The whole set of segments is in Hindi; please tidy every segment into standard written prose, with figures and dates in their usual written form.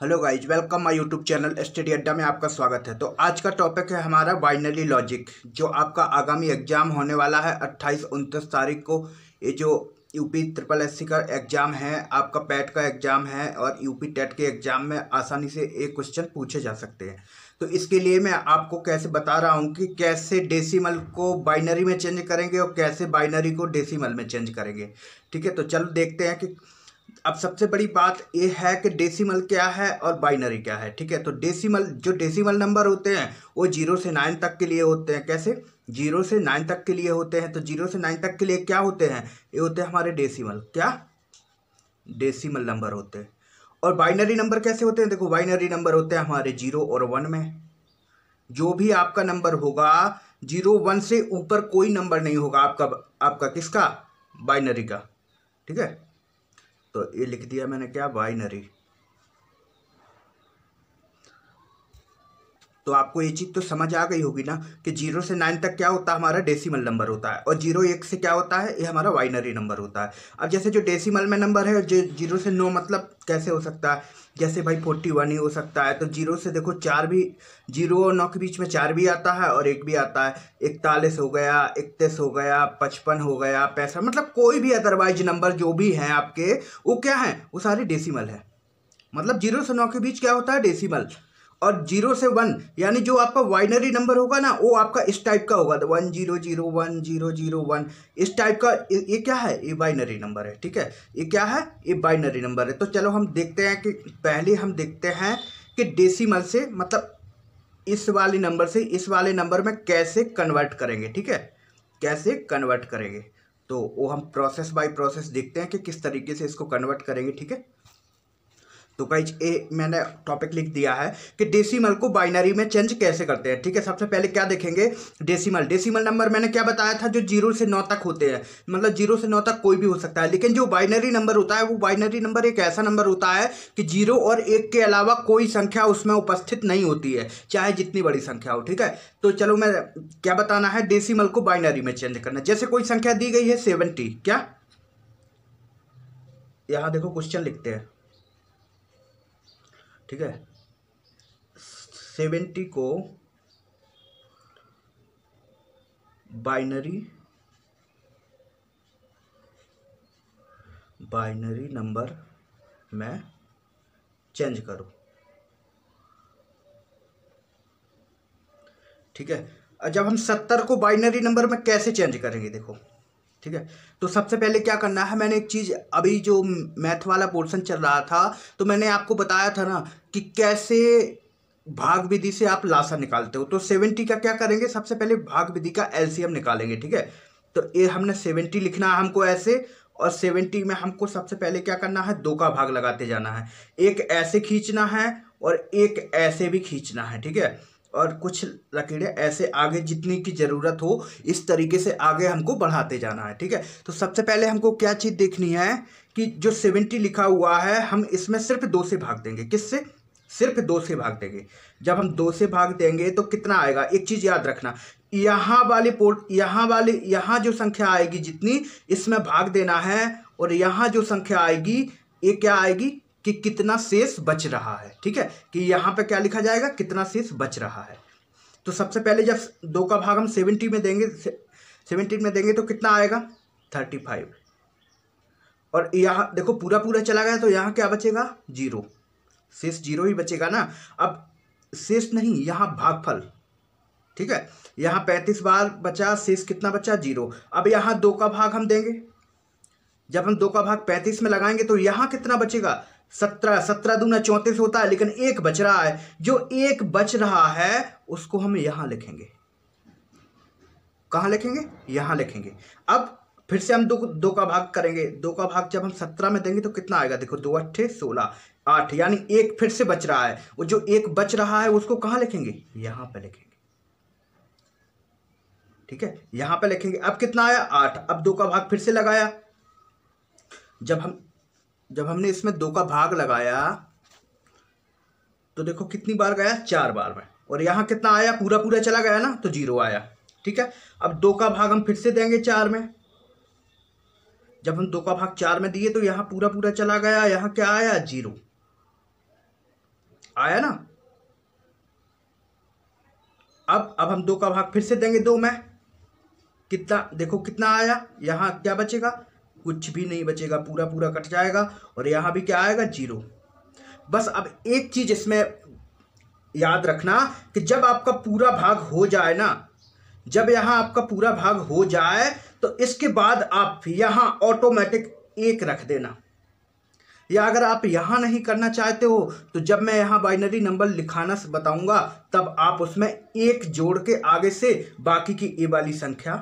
Hello guys, welcome my YouTube channel study अड्डा में आपका स्वागत है। तो आज का टॉपिक है हमारा बाइनरी लॉजिक, जो आपका आगामी एग्जाम होने वाला है 28-29 तारीख को। ये जो यूपी ट्रिपल एससी का एग्जाम है, आपका पैट का एग्जाम है और यूपी टेट के एग्जाम में आसानी से एक क्वेश्चन पूछे जा सकते हैं। तो इसके लिए मैं आपको कैसे बता रहा हूँ कि कैसे डेसिमल को बाइनरी में चेंज करेंगे और कैसे बाइनरी को डेसिमल में चेंज करेंगे। ठीक है, तो चलो देखते हैं कि अब सबसे बड़ी बात यह है कि डेसिमल क्या है और बाइनरी क्या है। ठीक है, तो जो डेसिमल नंबर होते हैं वो 0 से 9 तक के लिए होते हैं। कैसे? 0 से 9 तक के लिए होते हैं। तो 0 से 9 तक के लिए क्या होते हैं? ये होते हैं हमारे डेसिमल। क्या? डेसिमल नंबर होते हैं। और बाइनरी नंबर कैसे होते हैं? देखो, बाइनरी नंबर होते हैं हमारे 0 और 1 में। जो भी आपका नंबर होगा 0 1 से ऊपर कोई नंबर नहीं होगा आपका किसका? बाइनरी का। ठीक है, तो ये लिख दिया मैंने, क्या? बाइनरी। तो आपको ये चीज़ तो समझ आ गई होगी ना कि 0 से 9 तक क्या होता है? हमारा डेसिमल नंबर होता है। और 0-1 से क्या होता है? ये हमारा बाइनरी नंबर होता है। अब जैसे जो डेसिमल में नंबर है, जो 0 से 9 मतलब कैसे हो सकता है? जैसे भाई 41 ही हो सकता है। तो 0 से देखो 4 भी, 0 और 9 के बीच में 4 भी आता है और 1 भी आता है। 41 हो गया, 31 हो गया, 55 हो गया, 65, मतलब कोई भी अदरवाइज नंबर जो भी हैं आपके, वो क्या है? वो सारे डेसिमल है। मतलब 0 से 9 के बीच क्या होता है? डेसिमल। और 0 से 1 यानी जो आपका बाइनरी नंबर होगा ना, वो आपका इस टाइप का होगा, 10010001 इस टाइप का। ये क्या है? ये बाइनरी नंबर है। ठीक है, ये क्या है? ये बाइनरी नंबर है। तो चलो हम देखते हैं कि पहले हम देखते हैं कि डेसिमल से, मतलब इस वाले नंबर से इस वाले नंबर में कैसे कन्वर्ट करेंगे। ठीक है, कैसे कन्वर्ट करेंगे, तो वो हम प्रोसेस बाय प्रोसेस देखते हैं कि किस तरीके से इसको कन्वर्ट करेंगे। ठीक है, तो गाइज ये मैंने टॉपिक लिख दिया है कि डेसिमल को बाइनरी में चेंज कैसे करते हैं। ठीक है, सबसे पहले क्या देखेंगे? डेसिमल नंबर मैंने क्या बताया था? जो 0 से 9 तक होते हैं, मतलब 0 से 9 तक कोई भी हो सकता है। लेकिन जो बाइनरी नंबर होता है, वो बाइनरी नंबर एक ऐसा नंबर होता है कि 0 और 1 के अलावा कोई संख्या उसमें उपस्थित नहीं होती है, चाहे जितनी बड़ी संख्या हो। ठीक है, तो चलो मैं क्या बताना है? डेसिमल को बाइनरी में चेंज करना। जैसे कोई संख्या दी गई है 70, क्या? यहां देखो क्वेश्चन लिखते हैं। ठीक है, 70 को बाइनरी नंबर में चेंज करो। ठीक है, जब हम 70 को बाइनरी नंबर में कैसे चेंज करेंगे, देखो। ठीक है, तो सबसे पहले क्या करना है? मैंने एक चीज़, अभी जो मैथ वाला पोर्शन चल रहा था, तो मैंने आपको बताया था ना कि कैसे भाग विधि से आप लासा निकालते हो। तो 70 का क्या करेंगे? सबसे पहले भाग विधि का एलसीएम निकालेंगे। ठीक है, तो ये हमने 70 लिखना है हमको ऐसे, और 70 में हमको सबसे पहले क्या करना है? 2 का भाग लगाते जाना है। एक ऐसे खींचना है और एक ऐसे भी खींचना है। ठीक है, और कुछ लकीरें ऐसे आगे जितनी की ज़रूरत हो, इस तरीके से आगे हमको बढ़ाते जाना है। ठीक है, तो सबसे पहले हमको क्या चीज़ देखनी है कि जो 70 लिखा हुआ है, हम इसमें सिर्फ 2 से भाग देंगे। किससे? सिर्फ 2 से भाग देंगे। जब हम 2 से भाग देंगे तो कितना आएगा? एक चीज़ याद रखना, यहाँ जो संख्या आएगी जितनी, इसमें भाग देना है। और यहाँ जो संख्या आएगी, ये क्या आएगी कि कितना शेष बच रहा है। ठीक है, कि यहाँ पे क्या लिखा जाएगा? कितना शेष बच रहा है। तो सबसे पहले जब 2 का भाग हम 70 में देंगे तो कितना आएगा? 35। और यहाँ देखो पूरा पूरा चला गया, तो यहाँ क्या बचेगा? 0। शेष 0 ही बचेगा ना। अब शेष नहीं, यहाँ भागफल। ठीक है, यहाँ 35 बार बचा, शेष कितना बचा? 0। अब यहाँ 2 का भाग हम देंगे। जब हम 2 का भाग 35 में लगाएंगे तो यहाँ कितना बचेगा? 17। 17 दूना 34 होता है, लेकिन 1 बच रहा है। जो 1 बच रहा है उसको हम यहाँ लिखेंगे। कहाँ लिखेंगे? यहाँ लिखेंगे। अब फिर से हम 2 का भाग करेंगे। 2 का भाग जब हम 17 में देंगे तो कितना आएगा? देखो, 2 8 16, 8, यानी 1 फिर से बच रहा है। वो जो 1 बच रहा है उसको कहाँ लिखेंगे? यहाँ पे लिखेंगे। ठीक है, यहाँ पे लिखेंगे। अब कितना आया? 8। अब 2 का भाग फिर से लगाया। जब हमने इसमें 2 का भाग लगाया तो देखो कितनी बार गया? 4 बार में। और यहाँ कितना आया? पूरा पूरा चला गया ना, तो 0 आया। ठीक है, अब 2 का भाग हम फिर से देंगे 4 में। जब हम 2 का भाग 4 में दिए तो यहाँ पूरा पूरा चला गया, यहाँ क्या आया? 0। आया ना। अब हम 2 का भाग फिर से देंगे 2 में, कितना देखो कितना आया, यहाँ क्या बचेगा, कुछ भी नहीं बचेगा, पूरा पूरा कट जाएगा और यहाँ भी क्या आएगा, 0। बस अब एक चीज इसमें याद रखना कि जब आपका पूरा भाग हो जाए ना, जब यहाँ आपका पूरा भाग हो जाए तो इसके बाद आप यहाँ ऑटोमेटिक 1 रख देना, या अगर आप यहाँ नहीं करना चाहते हो तो जब मैं यहाँ बाइनरी नंबर लिखाना बताऊंगा तब आप उसमें 1 जोड़ के आगे से बाकी की ए वाली संख्या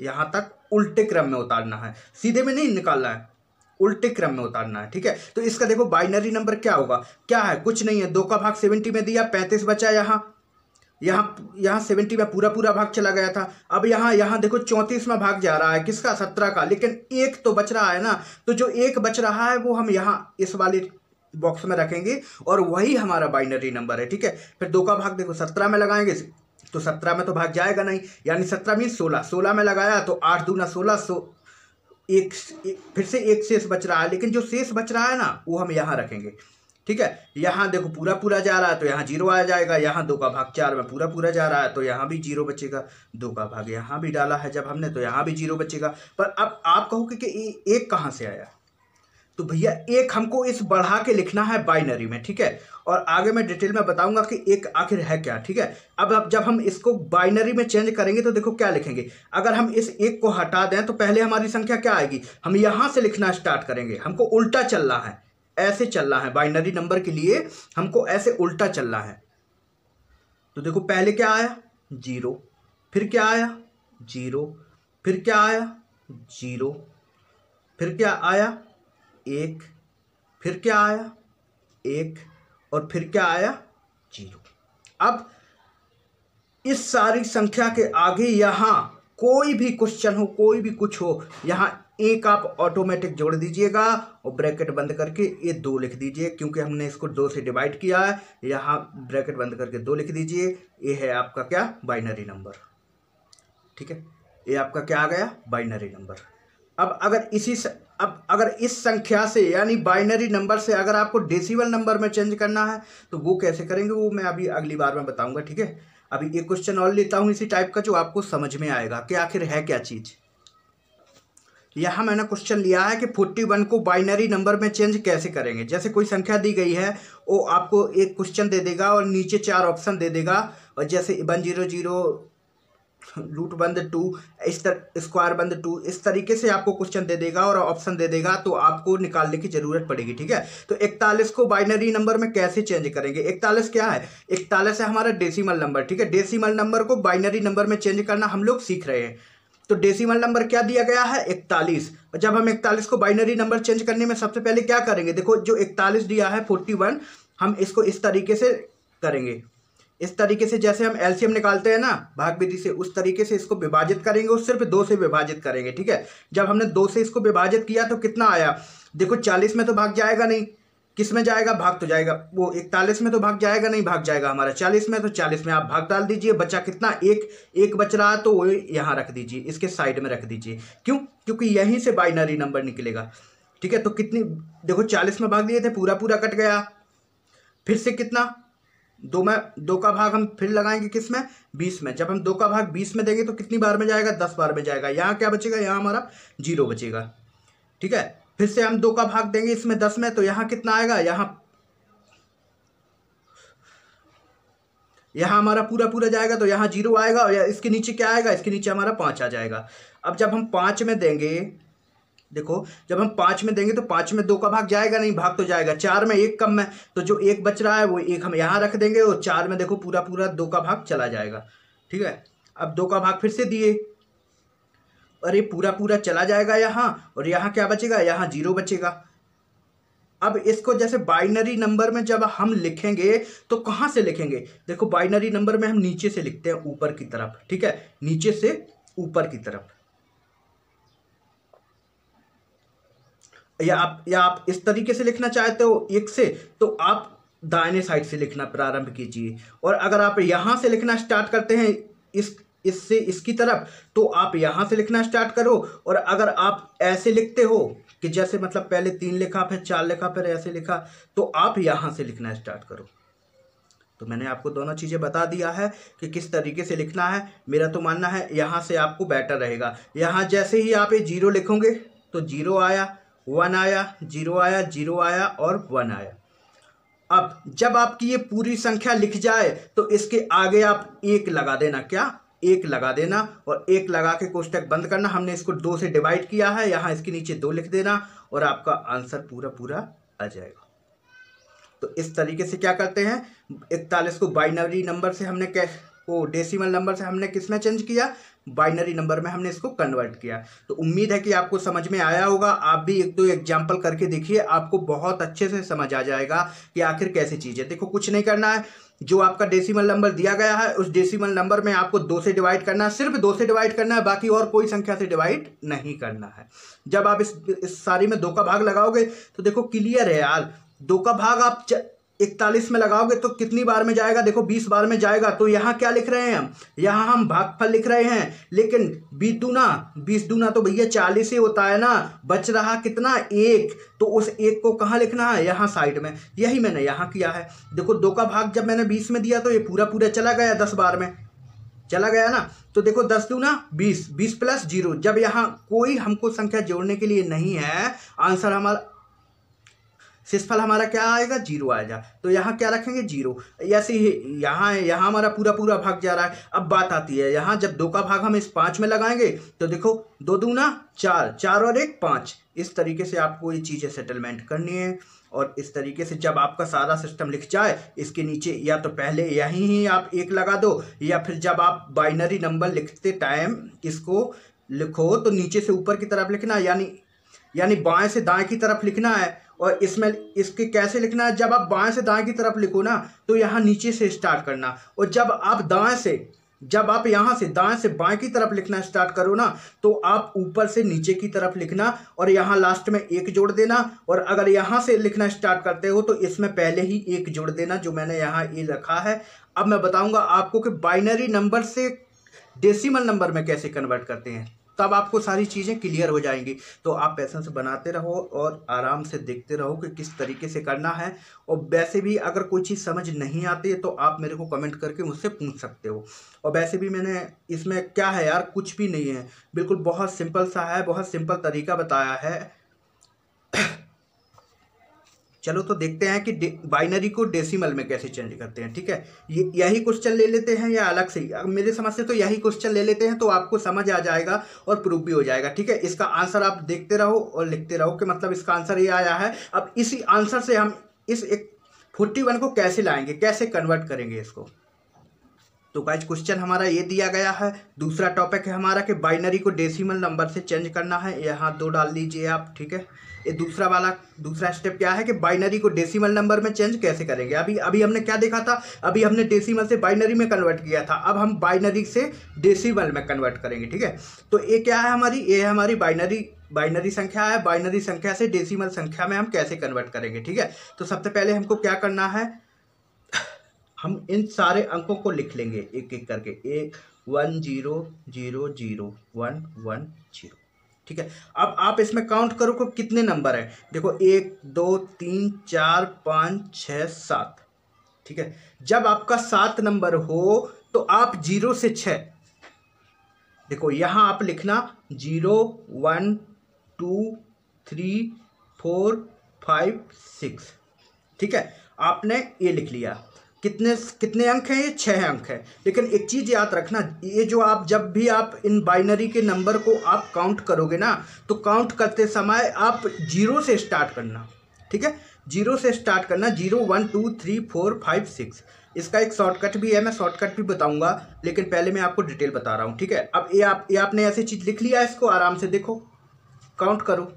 यहाँ तक उल्टे क्रम में उतारना है, सीधे में नहीं निकालना है, उल्टे क्रम में उतारना है। ठीक है, तो इसका देखो बाइनरी नंबर क्या होगा, क्या है, कुछ नहीं है, 2 का भाग 70 में दिया, 35 बचा, यहाँ 70 में पूरा पूरा भाग चला गया था। अब यहाँ देखो 34वां भाग जा रहा है, किसका, 17 का, लेकिन 1 तो बच रहा है ना, तो जो 1 बच रहा है वो हम यहाँ इस वाले बॉक्स में रखेंगे और वही हमारा बाइनरी नंबर है। ठीक है, फिर 2 का भाग देखो 17 में लगाएंगे तो 17 में तो भाग जाएगा नहीं, यानी 17 मीन 16 में लगाया तो 8 दूना 16, फिर से 1 शेष बच रहा है, लेकिन जो शेष बच रहा है ना वो हम यहाँ रखेंगे। ठीक है, यहाँ देखो पूरा पूरा जा रहा है तो यहाँ 0 आ जाएगा, यहाँ 2 का भाग 4 में पूरा पूरा जा रहा है तो यहाँ भी 0 बचेगा, 2 का भाग यहाँ भी डाला है जब हमने तो यहाँ भी 0 बचेगा। पर अब आप कहोगे कि 1 कहाँ से आया, तो भैया 1 हमको इस बढ़ा के लिखना है बाइनरी में। ठीक है, और आगे मैं डिटेल में बताऊंगा कि 1 आखिर है क्या। ठीक है, अब जब हम इसको बाइनरी में चेंज करेंगे तो देखो क्या लिखेंगे, अगर हम इस 1 को हटा दें तो पहले हमारी संख्या क्या आएगी, हम यहाँ से लिखना स्टार्ट करेंगे, हमको उल्टा चलना है, ऐसे चलना है, बाइनरी नंबर के लिए हमको ऐसे उल्टा चलना है। तो देखो पहले क्या आया, 0, फिर क्या आया, 0, फिर क्या आया, 0, फिर क्या आया, 1, फिर क्या आया, 1, और फिर क्या आया, 0। अब इस सारी संख्या के आगे यहाँ कोई भी क्वेश्चन हो, कोई भी कुछ हो, यहाँ 1 आप ऑटोमेटिक जोड़ दीजिएगा और ब्रैकेट बंद करके ये 2 लिख दीजिए, क्योंकि हमने इसको 2 से डिवाइड किया है, यहाँ ब्रैकेट बंद करके 2 लिख दीजिए, ये है आपका क्या, बाइनरी नंबर। ठीक है, ये आपका क्या आ गया, बाइनरी नंबर। अब अगर इस संख्या से यानी बाइनरी नंबर से अगर आपको डेसिमल नंबर में चेंज करना है तो वो कैसे करेंगे, वो मैं अभी अगली बार में बताऊंगा। ठीक है, अभी एक क्वेश्चन और लेता हूं इसी टाइप का जो आपको समझ में आएगा कि आखिर है क्या चीज। यहाँ मैंने क्वेश्चन लिया है कि 41 को बाइनरी नंबर में चेंज कैसे करेंगे। जैसे कोई संख्या दी गई है, वो आपको एक क्वेश्चन दे देगा और नीचे 4 ऑप्शन दे देगा, और जैसे 100 रूट बंद 2, इस स्क्वायर बंद 2, इस तरीके से आपको क्वेश्चन दे देगा और ऑप्शन दे देगा, तो आपको निकालने की जरूरत पड़ेगी। ठीक है, तो 41 को बाइनरी नंबर में कैसे चेंज करेंगे। 41 क्या है, 41 है हमारा डेसिमल नंबर। ठीक है, डेसिमल नंबर को बाइनरी नंबर में चेंज करना हम लोग सीख रहे हैं। तो डेसिमल नंबर क्या दिया गया है, 41। और जब हम 41 को बाइनरी नंबर चेंज करने में सबसे पहले क्या करेंगे, देखो जो 41 दिया है 41, हम इसको इस तरीके से करेंगे, इस तरीके से जैसे हम एलसीएम निकालते हैं ना भाग विधि से, उस तरीके से इसको विभाजित करेंगे और सिर्फ 2 से विभाजित करेंगे। ठीक है, जब हमने 2 से इसको विभाजित किया तो कितना आया, देखो 40 में तो भाग जाएगा नहीं, किस में जाएगा, भाग तो जाएगा, वो 41 में तो भाग जाएगा नहीं, भाग जाएगा हमारा 40 में, तो 40 में आप भाग डाल दीजिए, बचा कितना, 1 बच रहा है तो वो यहाँ रख दीजिए, इसके साइड में रख दीजिए। क्यों, क्योंकि यहीं से बाइनरी नंबर निकलेगा। ठीक है, तो कितनी, देखो 40 में भाग दिए थे, पूरा पूरा कट गया, फिर से कितना, 2 का भाग हम फिर लगाएंगे किस में, 20 में। जब हम 2 का भाग 20 में देंगे तो कितनी बार में जाएगा, 10 बार में जाएगा। यहाँ क्या बचेगा, यहाँ हमारा 0 बचेगा। ठीक है, फिर से हम 2 का भाग देंगे इसमें 10 में, तो यहाँ कितना आएगा, यहाँ हमारा पूरा पूरा जाएगा तो यहाँ 0 आएगा, और इसके नीचे क्या आएगा, इसके नीचे हमारा 5 आ जाएगा। अब जब हम 5 में देंगे, देखो जब हम 5 में देंगे तो 5 में 2 का भाग जाएगा नहीं, भाग तो जाएगा, 4 में 1 कम है, तो जो 1 बच रहा है वो 1 हम यहाँ रख देंगे, और 4 में देखो पूरा पूरा 2 का भाग चला जाएगा। ठीक है, अब 2 का भाग फिर से दिए, और ये पूरा पूरा चला जाएगा यहाँ, और यहाँ क्या बचेगा, यहाँ 0 बचेगा। अब इसको जैसे बाइनरी नंबर में जब हम लिखेंगे तो कहाँ से लिखेंगे, देखो बाइनरी नंबर में हम नीचे से लिखते हैं, ऊपर की तरफ। ठीक है, नीचे से ऊपर की तरफ, या आप इस तरीके से लिखना चाहते हो 1 से, तो आप दाहिने साइड से लिखना प्रारंभ कीजिए। और अगर आप यहाँ से लिखना स्टार्ट करते हैं इससे इसकी तरफ, तो आप यहाँ से लिखना स्टार्ट करो। और अगर आप ऐसे लिखते हो कि जैसे मतलब पहले 3 लिखा, फिर 4 लिखा, फिर ऐसे लिखा, तो आप यहाँ से लिखना स्टार्ट करो। तो मैंने आपको दोनों चीज़ें बता दिया है कि किस तरीके से लिखना है। मेरा तो मानना है यहाँ से आपको बेटर रहेगा। यहाँ जैसे ही आप ये 0 लिखोगे तो 0 आया, 1 आया, 0 आया, 0 आया और 1 आया। अब जब आपकी ये पूरी संख्या लिख जाए तो इसके आगे आप 1 लगा देना। क्या? 1 लगा देना और 1 लगा के कोष्टक बंद करना। हमने इसको 2 से डिवाइड किया है, यहाँ इसके नीचे 2 लिख देना और आपका आंसर पूरा पूरा आ जाएगा। तो इस तरीके से क्या करते हैं, 41 को बाइनरी नंबर से हमने डेसिमल नंबर से हमने किस में चेंज किया, बाइनरी नंबर में हमने इसको कन्वर्ट किया। तो उम्मीद है कि आपको समझ में आया होगा। आप भी 1-2 एग्जाम्पल करके देखिए, आपको बहुत अच्छे से समझ आ जाएगा कि आखिर कैसी चीज़ है। देखो कुछ नहीं करना है, जो आपका डेसिमल नंबर दिया गया है उस डेसिमल नंबर में आपको 2 से डिवाइड करना है, सिर्फ 2 से डिवाइड करना है, बाकी और कोई संख्या से डिवाइड नहीं करना है। जब आप इस सारी में 2 का भाग लगाओगे तो देखो क्लियर है यार, 2 का भाग आप 41 में लगाओगे तो कितनी बार में जाएगा, देखो 20 बार में जाएगा। तो यहाँ क्या लिख रहे हैं हम, यहाँ हम भागफल लिख रहे हैं, लेकिन 20 दूना तो भैया 40 ही होता है ना, बच रहा कितना, 1। तो उस 1 को कहाँ लिखना है, यहाँ साइड में। यही मैंने यहाँ किया है। देखो 2 का भाग जब मैंने 20 में दिया तो ये पूरा पूरा चला गया, 10 बार में चला गया ना। तो देखो 10 दूना 20, 20 प्लस 0। जब यहाँ कोई हमको संख्या जोड़ने के लिए नहीं है, आंसर हमारा शेषफल हमारा क्या आएगा, 0 आएगा। तो यहाँ क्या रखेंगे, 0। ऐसे ही यहाँ हमारा पूरा पूरा भाग जा रहा है। अब बात आती है यहाँ, जब 2 का भाग हम इस 5 में लगाएंगे तो देखो 2 दूना 4, 4 और 1 5। इस तरीके से आपको ये चीज़ें सेटलमेंट करनी है। और इस तरीके से जब आपका सारा सिस्टम लिख जाए, इसके नीचे या तो पहले यहीं ही आप 1 लगा दो, या फिर जब आप बाइनरी नंबर लिखते टाइम इसको लिखो तो नीचे से ऊपर की तरफ लिखना, यानी बाएं से दाएं की तरफ लिखना है। और इसमें इसके कैसे लिखना है, जब आप बाएं से दाएं की तरफ लिखो ना तो यहाँ नीचे से स्टार्ट करना, और जब आप यहाँ से दाएं से बाएं की तरफ लिखना स्टार्ट करो ना तो आप ऊपर से नीचे की तरफ लिखना और यहाँ लास्ट में 1 जोड़ देना। और अगर यहाँ से लिखना स्टार्ट करते हो तो इसमें पहले ही 1 जोड़ देना, जो मैंने यहाँ ये रखा है। अब मैं बताऊँगा आपको कि बाइनरी नंबर से डेसिमल नंबर में कैसे कन्वर्ट करते हैं, तब आपको सारी चीज़ें क्लियर हो जाएंगी। तो आप पैसेंस बनाते रहो और आराम से देखते रहो कि किस तरीके से करना है। और वैसे भी अगर कोई चीज़ समझ नहीं आती है तो आप मेरे को कमेंट करके मुझसे पूछ सकते हो। और वैसे भी मैंने इसमें क्या है यार, कुछ भी नहीं है, बिल्कुल बहुत सिंपल सा है, बहुत सिंपल तरीका बताया है। चलो तो देखते हैं कि बाइनरी को डेसिमल में कैसे चेंज करते हैं। ठीक है, यही क्वेश्चन ले लेते हैं या अलग से, मेरे समझ से तो यही क्वेश्चन ले लेते हैं, तो आपको समझ आ जाएगा और प्रूफ भी हो जाएगा। ठीक है, इसका आंसर आप देखते रहो और लिखते रहो कि मतलब इसका आंसर ये आया है। अब इसी आंसर से हम इस 41 को कैसे लाएंगे, कैसे कन्वर्ट करेंगे इसको। तो गाइस क्वेश्चन हमारा ये दिया गया है। दूसरा टॉपिक है हमारा कि बाइनरी को डेसिमल नंबर से चेंज करना है। यहाँ 2 डाल लीजिए आप। ठीक है, ये दूसरा स्टेप क्या है कि बाइनरी को डेसिमल नंबर में चेंज कैसे करेंगे। अभी हमने क्या देखा था, अभी हमने डेसिमल से बाइनरी में कन्वर्ट किया था, अब हम बाइनरी से डेसिमल में कन्वर्ट करेंगे। ठीक है, तो ये क्या है हमारी, ये है हमारी बाइनरी संख्या है। बाइनरी संख्या से डेसिमल संख्या में हम कैसे कन्वर्ट करेंगे। ठीक है, तो सबसे पहले हमको क्या करना है, हम इन सारे अंकों को लिख लेंगे एक एक करके, 1 0 0 0 1 1 0। ठीक है, अब आप इसमें काउंट करो को कितने नंबर है। देखो 1 2 3 4 5 6 7। ठीक है, जब आपका 7 नंबर हो तो आप 0 से 6, देखो यहाँ आप लिखना 0 1 2 3 4 5 6। ठीक है, आपने ये लिख लिया। कितने अंक हैं, ये 6 अंक है। लेकिन एक चीज़ याद रखना, ये जो आप जब भी आप इन बाइनरी के नंबर को आप काउंट करोगे ना, तो काउंट करते समय आप 0 से स्टार्ट करना। ठीक है, 0 से स्टार्ट करना, 0 1 2 3 4 5 6। इसका एक शॉर्टकट भी है, मैं शॉर्टकट भी बताऊंगा, लेकिन पहले मैं आपको डिटेल बता रहा हूँ। ठीक है, अब ये आपने ऐसी चीज़ लिख लिया, इसको आराम से देखो, काउंट करो।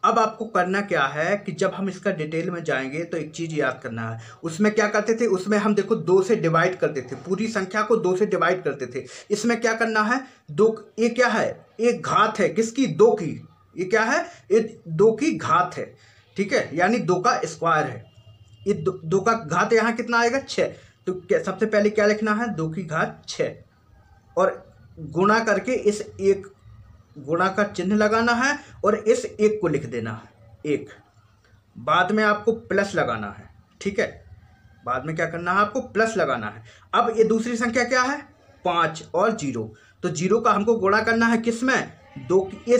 अब आपको करना क्या है कि जब हम इसका डिटेल में जाएंगे तो एक चीज़ याद करना है। उसमें क्या करते थे, उसमें हम देखो 2 से डिवाइड करते थे, पूरी संख्या को 2 से डिवाइड करते थे। इसमें क्या करना है, 2, ये क्या है, एक घात है किसकी, 2 की। ये क्या है, ये 2 की घात है। ठीक है, यानी 2 का स्क्वायर है। ये 2 का घात यहाँ कितना आएगा, 6। तो सबसे पहले क्या लिखना है, 2 की घात 6 और गुणा करके इस एक गुणा का चिन्ह लगाना है और इस एक को लिख देना है एक, बाद में आपको प्लस लगाना है, ठीक है, बाद में क्या करना है आपको प्लस लगाना है। अब ये दूसरी संख्या क्या है 5 और 0, तो 0 का हमको गुणा करना है किस में 2 की, ये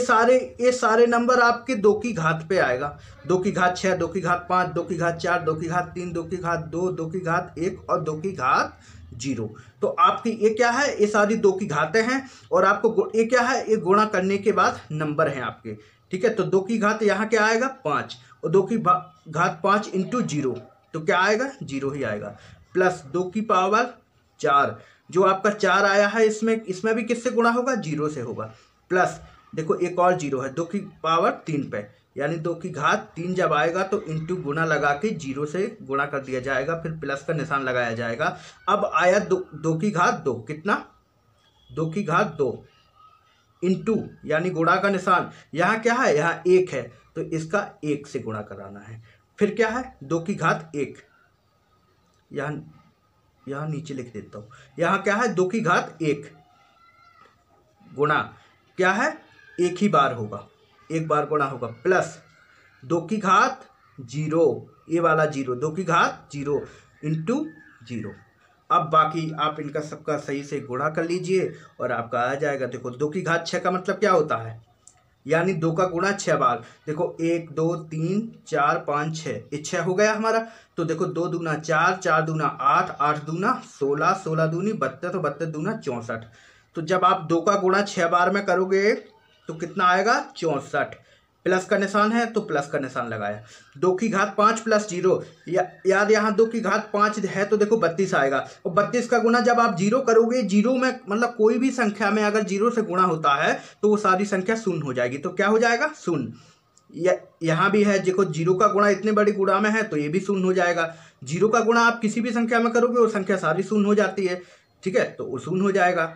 सारे नंबर आपके 2 की घात पे आएगा, 2 की घात 6, 2 की घात 5, 2 की घात 4, 2 की घात 3, 2 की घात 2, 2 की घात 1 और 2 की घात 0। तो आपकी ये क्या है, ये सारी 2 की घातें हैं और आपको ये क्या है, ये गुणा करने के बाद नंबर हैं आपके, ठीक है। तो 2 की घात यहाँ क्या आएगा 5 और 2 की घात 5 इंटू 0, तो क्या आएगा 0 ही आएगा, प्लस 2 की पावर 4, जो आपका 4 आया है इसमें भी किससे गुणा होगा 0 से होगा, प्लस देखो एक और 0 है 2 की पावर 3 पे, यानी 2 की घात 3 जब आएगा तो इंटू गुणा लगा के 0 से गुणा कर दिया जाएगा, फिर प्लस का निशान लगाया जाएगा। अब आया 2 की घात 2, कितना 2 की घात 2 इंटू यानी गुणा का निशान, यहाँ क्या है यहाँ 1 है तो इसका 1 से गुणा कराना है, फिर क्या है 2 की घात 1, यहाँ नीचे लिख देता हूँ, यहाँ क्या है 2 की घात 1 गुणा क्या है 1 ही बार होगा, 1 बार गुणा होगा, प्लस 2 की घात 0, ये वाला 0, 2 की घात 0 इंटू 0। अब बाकी आप इनका सबका सही से गुणा कर लीजिए और आपका आ जाएगा। देखो 2 की घात 6 का मतलब क्या होता है, यानी 2 का गुणा 6 बार, देखो 1 2 3 4 5 6, ये 6 हो गया हमारा। तो देखो 2 दूना 4, 4 दूना 8, 8 दूना 16, 16 दूनी 32, तो 32 दूना 64। तो जब आप 2 का गुणा 6 बार में करोगे तो कितना आएगा 64, प्लस का निशान है तो प्लस का निशान लगाया। 2 की घात 5 प्लस 0, यार यहाँ 2 की घात 5 है तो देखो 32 आएगा, और 32 का गुणा जब आप 0 करोगे, 0 में मतलब कोई भी संख्या में अगर 0 से गुणा होता है तो वो सारी संख्या शून्य हो जाएगी, तो क्या हो जाएगा शून्य। यहाँ भी है देखो 0 का गुणा इतने बड़ी गुणा में है तो ये भी शून्य हो जाएगा, 0 का गुणा आप किसी भी संख्या में करोगे वो संख्या सारी शून्य हो जाती है, ठीक है, तो वो शून्य हो जाएगा।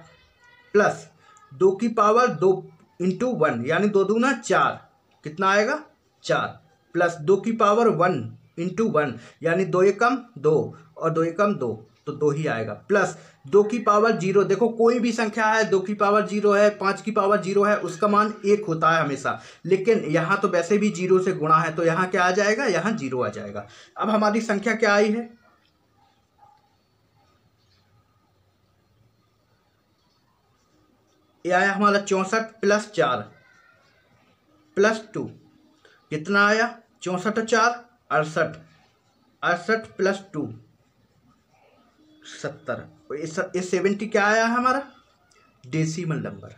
प्लस 2 की पावर 2 इंटू 1, यानी 2 दूना 4, कितना आएगा 4, प्लस 2 की पावर 1 इंटू 1, यानी 2 एकम 2 और 2 एकम 2, तो 2 ही आएगा, प्लस 2 की पावर 0, देखो कोई भी संख्या है 2 की पावर 0 है, 5 की पावर 0 है, उसका मान 1 होता है हमेशा, लेकिन यहाँ तो वैसे भी 0 से गुणा है तो यहाँ क्या आ जाएगा, यहाँ 0 आ जाएगा। अब हमारी संख्या क्या आई है, ये आया हमारा 64 प्लस 4 प्लस 2, कितना आया 64 और 4 68, 68 प्लस 2 70। ये 70 क्या आया है हमारा डेसिमल नंबर,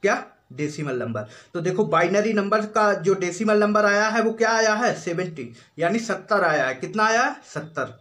क्या डेसिमल नंबर। तो देखो बाइनरी नंबर का जो डेसिमल नंबर आया है वो क्या आया है 70, यानी 70 आया है, कितना आया है 70।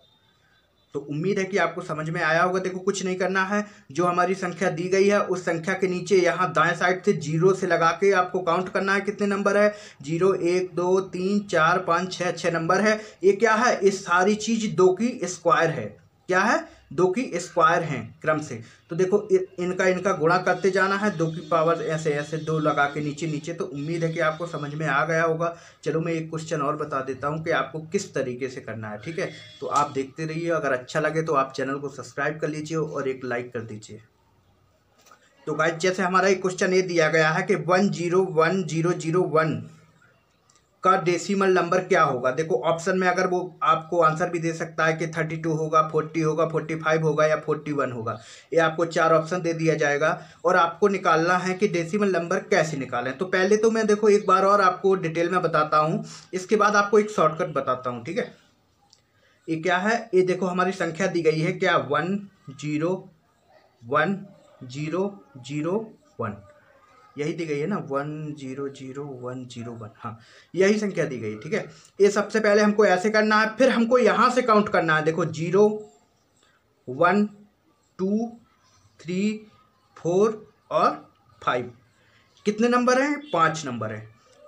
तो उम्मीद है कि आपको समझ में आया होगा। देखो कुछ नहीं करना है, जो हमारी संख्या दी गई है उस संख्या के नीचे यहाँ दाएं साइड से 0 से लगा के आपको काउंट करना है कितने नंबर है, 0 1 2 3 4 5 6, 6 नंबर है। ये क्या है, ये सारी चीज 2 की स्क्वायर है, क्या है 2 की स्क्वायर हैं क्रम से। तो देखो इनका गुणा करते जाना है, 2 की पावर ऐसे ऐसे 2 लगा के नीचे नीचे। तो उम्मीद है कि आपको समझ में आ गया होगा। चलो मैं एक क्वेश्चन और बता देता हूं कि आपको किस तरीके से करना है, ठीक है। तो आप देखते रहिए, अगर अच्छा लगे तो आप चैनल को सब्सक्राइब कर लीजिए और एक लाइक कर दीजिए। तो गाइस जैसे हमारा एक क्वेश्चन ये दिया गया है कि 101001 का डेसिमल नंबर क्या होगा। देखो ऑप्शन में अगर वो आपको आंसर भी दे सकता है कि 32 होगा, 40 होगा, 45 होगा या 41 होगा। ये आपको 4 ऑप्शन दे दिया जाएगा और आपको निकालना है कि डेसिमल नंबर कैसे निकालें। तो पहले तो मैं देखो एक बार और आपको डिटेल में बताता हूँ, इसके बाद आपको एक शॉर्टकट बताता हूँ, ठीक है। ये क्या है, ये देखो हमारी संख्या दी गई है क्या 1001 यही दी गई है ना, 100101, हाँ यही संख्या दी गई, ठीक है। ये सबसे पहले हमको ऐसे करना है, फिर हमको यहाँ से काउंट करना है। देखो 0 1 2 3 4 और 5, कितने नंबर हैं, 5 नंबर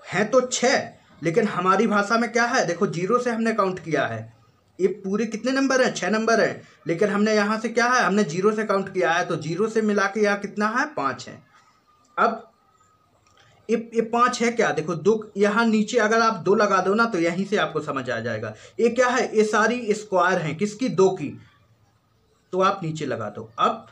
हैं तो 6, लेकिन हमारी भाषा में क्या है, देखो 0 से हमने काउंट किया है। ये पूरे कितने नंबर हैं, 6 नंबर हैं, लेकिन हमने यहाँ से क्या है, हमने 0 से काउंट किया है, तो 0 से मिला के यहाँ कितना है, 5 है। अब ये 5 है क्या, देखो 2 यहाँ नीचे अगर आप 2 लगा दो ना तो यहीं से आपको समझ आ जाएगा। ये क्या है, ये सारी स्क्वायर हैं, किसकी, 2 की, तो आप नीचे लगा दो। अब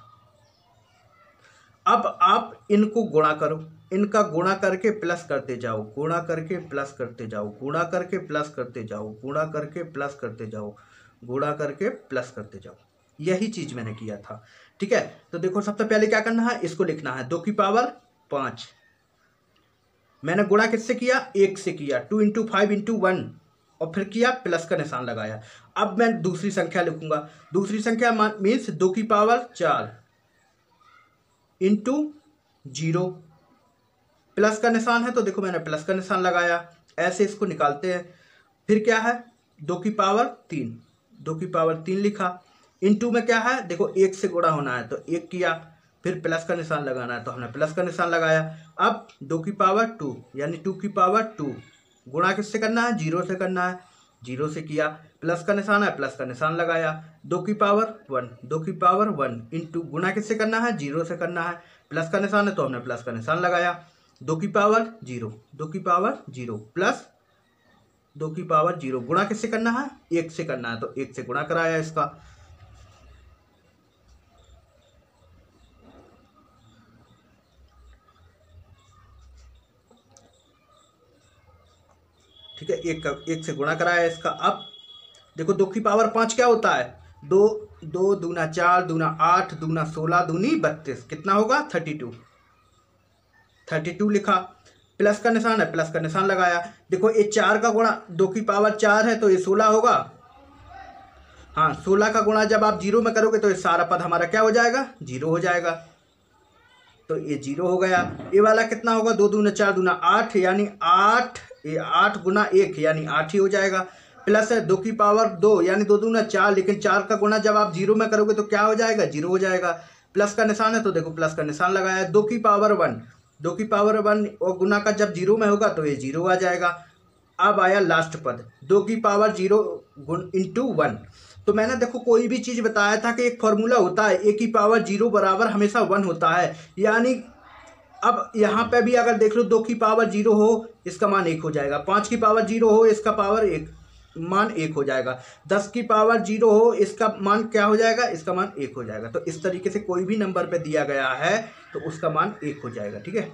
आप इनको गुणा करो, इनका गुणा करके प्लस करते जाओ, गुणा करके प्लस करते जाओ, गुणा करके प्लस करते जाओ, गुणा करके प्लस करते जाओ, गुणा करके प्लस करते जाओ। यही चीज मैंने किया था। ठीक है, तो देखो सबसे पहले क्या करना है, इसको लिखना है 2 की पावर 5। मैंने गुणा किससे किया, 1 से किया, 2 इंटू 5 इंटू 1, और फिर किया प्लस का निशान लगाया। अब मैं दूसरी संख्या लिखूंगा। दूसरी संख्या मीन्स 2 की पावर 4 इंटू 0, प्लस का निशान है तो देखो मैंने प्लस का निशान लगाया। ऐसे इसको निकालते हैं। फिर क्या है, 2 की पावर 3, 2 की पावर 3 लिखा। इंटू में क्या है, देखो 1 से गुणा होना है तो 1 किया, फिर प्लस का निशान लगाना है तो हमने प्लस का निशान लगाया। अब 2 की पावर 2 यानी 2 की पावर 2, गुणा किससे करना है, 0 से करना है, 0 से किया, प्लस का निशान है, प्लस का निशान लगाया। 2 की पावर 1, 2 की पावर 1 इंटू गुणा किससे करना है, 0 से करना है, प्लस का निशान है तो हमने प्लस का निशान लगाया। 2 की पावर 0, 2 की पावर 0 प्लस 2 की पावर 0, गुणा किससे करना है, 1 से करना है तो 1 से गुणा कराया इसका। ठीक है, 1 से गुणा कराया इसका। अब देखो 2 की पावर 5 क्या होता है, 2, 2 दूना 4 दूना 8 दूना 16 दूनी 32, कितना होगा 32, 32 लिखा। प्लस का निशान है, प्लस का निशान लगाया। देखो ये 4 का गुणा, 2 की पावर 4 है तो ये 16 होगा। हाँ, 16 का गुणा जब आप 0 में करोगे तो ये सारा पद हमारा क्या हो जाएगा, 0 हो जाएगा, तो ये 0 हो गया। ये वाला कितना होगा, 2 दूना 4 दूना 8 यानी 8, ये 8 गुना 1 यानी 8 ही हो जाएगा। प्लस है 2 की पावर 2 यानी 2 दूना 4, लेकिन 4 का गुणा जब आप 0 में करोगे तो क्या हो जाएगा, 0 हो जाएगा। प्लस का निशान है तो देखो प्लस का निशान लगाया। 2 की पावर 1, 2 की पावर 1 और गुना का जब 0 में होगा तो ये 0 आ जाएगा। अब आया लास्ट पद, 2 की पावर 0 इंटू 1। तो मैंने देखो कोई भी चीज़ बताया था कि एक फॉर्मूला होता है, a की पावर 0 बराबर हमेशा 1 होता है। यानी अब यहाँ पे भी अगर देख लो 2 की पावर 0 हो इसका मान 1 हो जाएगा, 5 की पावर 0 हो इसका पावर 1 मान 1 हो जाएगा, 10 की पावर 0 हो इसका मान क्या हो जाएगा, इसका मान 1 हो जाएगा। तो इस तरीके से कोई भी नंबर पे दिया गया है तो उसका मान 1 हो जाएगा। ठीक है,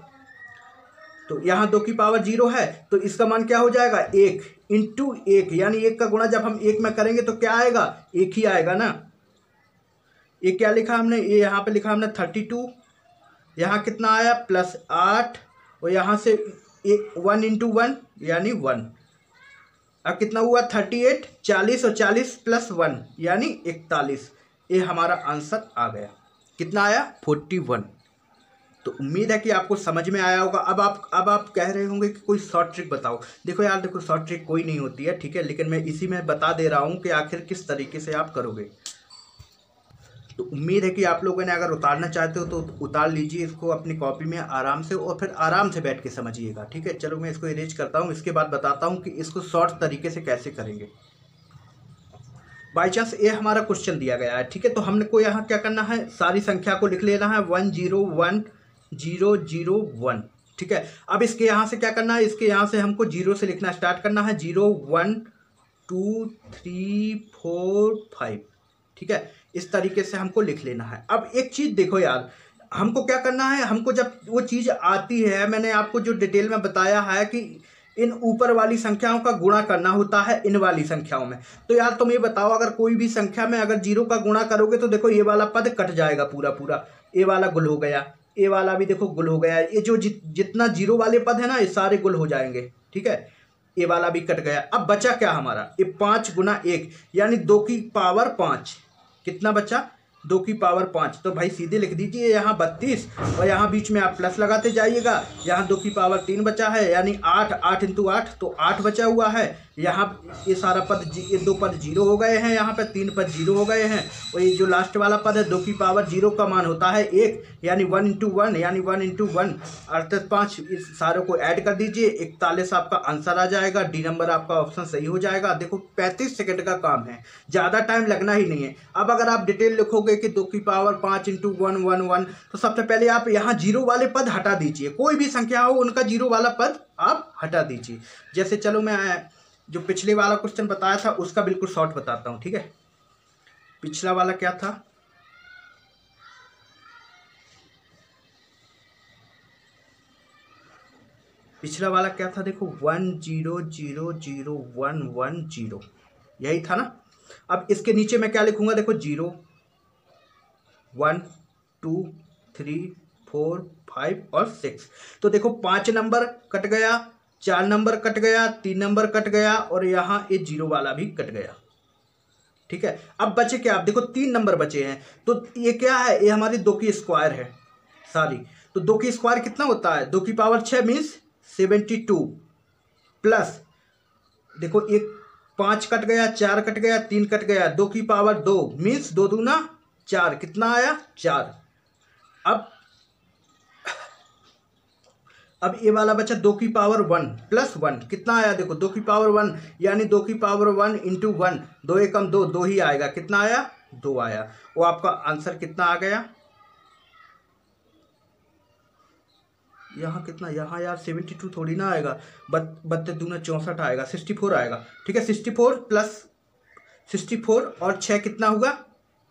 तो यहाँ 2 की पावर 0 है तो इसका मान क्या हो जाएगा, 1 इंटू 1 यानी 1 का गुणा जब हम 1 में करेंगे तो क्या आएगा, 1 ही आएगा ना। ये क्या लिखा हमने, ये यहाँ पे लिखा हमने 32, यहाँ कितना आया +8, और यहाँ से 1 इंटू 1 यानी 1। अब कितना हुआ 38, 40 और 40 प्लस 1 यानी 41। ये हमारा आंसर आ गया, कितना आया 41। तो उम्मीद है कि आपको समझ में आया होगा। अब आप कह रहे होंगे कि कोई शॉर्ट ट्रिक बताओ। देखो यार, देखो शॉर्ट ट्रिक कोई नहीं होती है, ठीक है, लेकिन मैं इसी में बता दे रहा हूँ कि आखिर किस तरीके से आप करोगे। तो उम्मीद है कि आप लोगों ने अगर उतारना चाहते हो तो उतार लीजिए इसको अपनी कॉपी में आराम से, और फिर आराम से बैठ के समझिएगा। ठीक है, चलो मैं इसको इरेज करता हूँ, इसके बाद बताता हूँ कि इसको शॉर्ट तरीके से कैसे करेंगे। बाई चांस ये हमारा क्वेश्चन दिया गया है, ठीक है, तो हमने को यहाँ क्या करना है, सारी संख्या को लिख लेना है 1 0 1 0 0 1। ठीक है, अब इसके यहाँ से क्या करना है, इसके यहाँ से हमको 0 से लिखना स्टार्ट करना है, 0 1 2 3 4 5। ठीक है, इस तरीके से हमको लिख लेना है। अब एक चीज़ देखो यार, हमको क्या करना है, हमको जब वो चीज़ आती है, मैंने आपको जो डिटेल में बताया है कि इन ऊपर वाली संख्याओं का गुणा करना होता है इन वाली संख्याओं में। तो यार तुम ये बताओ, अगर कोई भी संख्या में अगर 0 का गुणा करोगे तो देखो ये वाला पद कट जाएगा पूरा पूरा, ये वाला गुल हो गया, ये वाला भी देखो गुल हो गया, ये जो जितना 0 वाले पद है ना ये सारे गुल हो जाएंगे। ठीक है, ये वाला भी कट गया। अब बचा क्या हमारा, ये 5 गुना 1 यानी 2 की पावर 5, कितना बचा 2 की पावर 5। तो भाई सीधे लिख दीजिए यहाँ 32, और यहाँ बीच में आप प्लस लगाते जाइएगा। यहाँ 2 की पावर 3 बचा है यानी 8, 8 इंटू 8 तो 8 बचा हुआ है। यहाँ ये सारा पद, ये 2 पद 0 हो गए हैं, यहाँ पे 3 पद 0 हो गए हैं, और ये जो लास्ट वाला पद है 2 की पावर 0 का मान होता है 1 यानी 1 इंटू 1 यानी 1 इंटू 1 अर्थात 5। इस सारों को ऐड कर दीजिए, 41 आपका आंसर आ जाएगा। डी नंबर आपका ऑप्शन सही हो जाएगा। देखो 35 सेकंड का काम है, ज़्यादा टाइम लगना ही नहीं है। अब अगर आप डिटेल लिखोगे कि 2 की पावर 5 इंटू 1 1 1, तो सबसे पहले आप यहाँ 0 वाले पद हटा दीजिए, कोई भी संख्या हो उनका 0 वाला पद आप हटा दीजिए। जैसे चलो मैं जो पिछले वाला क्वेश्चन बताया था उसका बिल्कुल शॉर्ट बताता हूँ। ठीक है, पिछला वाला क्या था, पिछला वाला क्या था देखो, 10001110, यही था ना। अब इसके नीचे मैं क्या लिखूंगा देखो, 0 1 2 3 4 5 और 6। तो देखो 5 नंबर कट गया, 4 नंबर कट गया, 3 नंबर कट गया और यहाँ ये 0 वाला भी कट गया। ठीक है, अब बचे क्या, आप देखो 3 नंबर बचे हैं। तो ये क्या है, ये हमारी 2 की स्क्वायर है सारी। तो 2 की स्क्वायर कितना होता है, 2 की पावर 6 मीन्स 72 प्लस देखो एक 5 कट गया, 4 कट गया, 3 कट गया, 2 की पावर 2 मीन्स 2 दूना 4, कितना आया 4। अब ये वाला बचा 2 की पावर 1 प्लस 1, कितना आया देखो 2 की पावर 1 यानी 2 की पावर 1 इंटू 1, 2 एकम 2, 2 ही आएगा, कितना आया 2 आया। वो आपका आंसर कितना आ गया, यहाँ कितना, यहाँ यार 72 थोड़ी ना आएगा, 32 दूना 64 आएगा, 64 आएगा। ठीक है, 64 प्लस 64 और 6 कितना होगा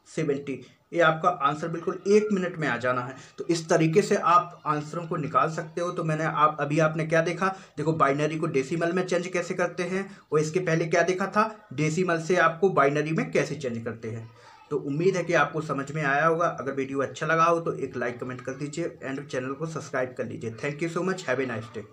70। ये आपका आंसर बिल्कुल 1 मिनट में आ जाना है। तो इस तरीके से आप आंसरों को निकाल सकते हो। तो मैंने अभी आपने क्या देखा, देखो बाइनरी को डेसिमल में चेंज कैसे करते हैं, और इसके पहले क्या देखा था, डेसिमल से आपको बाइनरी में कैसे चेंज करते हैं। तो उम्मीद है कि आपको समझ में आया होगा। अगर वीडियो अच्छा लगा हो तो एक लाइक कमेंट कर दीजिए एंड चैनल को सब्सक्राइब कर लीजिए। Thank you so much, have a nice day.